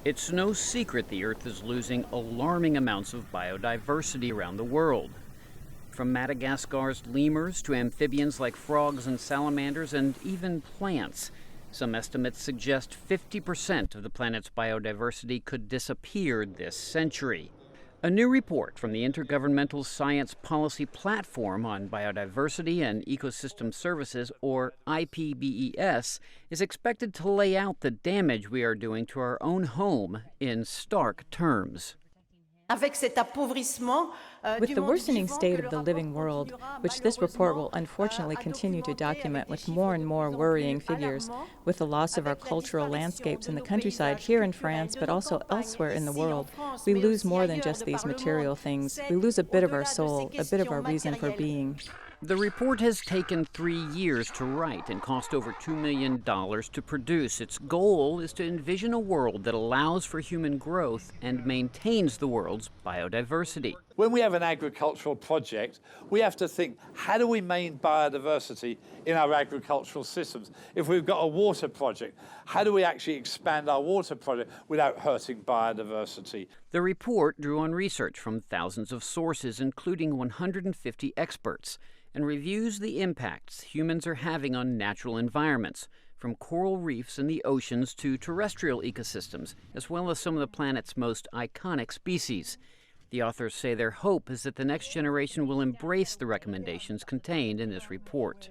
It's no secret the Earth is losing alarming amounts of biodiversity around the world. From Madagascar's lemurs to amphibians like frogs and salamanders, and even plants. Some estimates suggest 50% of the planet's biodiversity could disappear this century. A new report from the Intergovernmental Science Policy Platform on Biodiversity and Ecosystem Services, or IPBES, is expected to lay out the damage we are doing to our own home in stark terms. With the worsening state of the living world, which this report will unfortunately continue to document with more and more worrying figures, with the loss of our cultural landscapes in the countryside here in France, but also elsewhere in the world, we lose more than just these material things. We lose a bit of our soul, a bit of our reason for being. The report has taken 3 years to write and cost over $2 million to produce. Its goal is to envision a world that allows for human growth and maintains the world's biodiversity. When we have an agricultural project, we have to think, how do we maintain biodiversity in our agricultural systems? If we've got a water project, how do we actually expand our water project without hurting biodiversity? The report drew on research from thousands of sources, including 150 experts, and reviews the impacts humans are having on natural environments, from coral reefs in the oceans to terrestrial ecosystems, as well as some of the planet's most iconic species. The authors say their hope is that the next generation will embrace the recommendations contained in this report.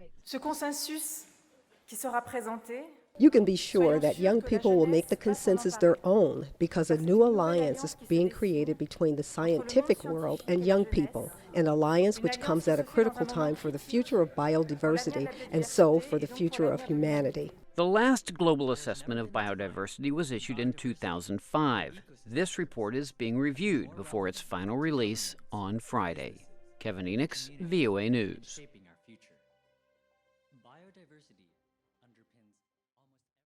You can be sure that young people will make the consensus their own, because a new alliance is being created between the scientific world and young people, an alliance which comes at a critical time for the future of biodiversity and so for the future of humanity. The last global assessment of biodiversity was issued in 2005. This report is being reviewed before its final release on Friday. Kevin Enochs, VOA News.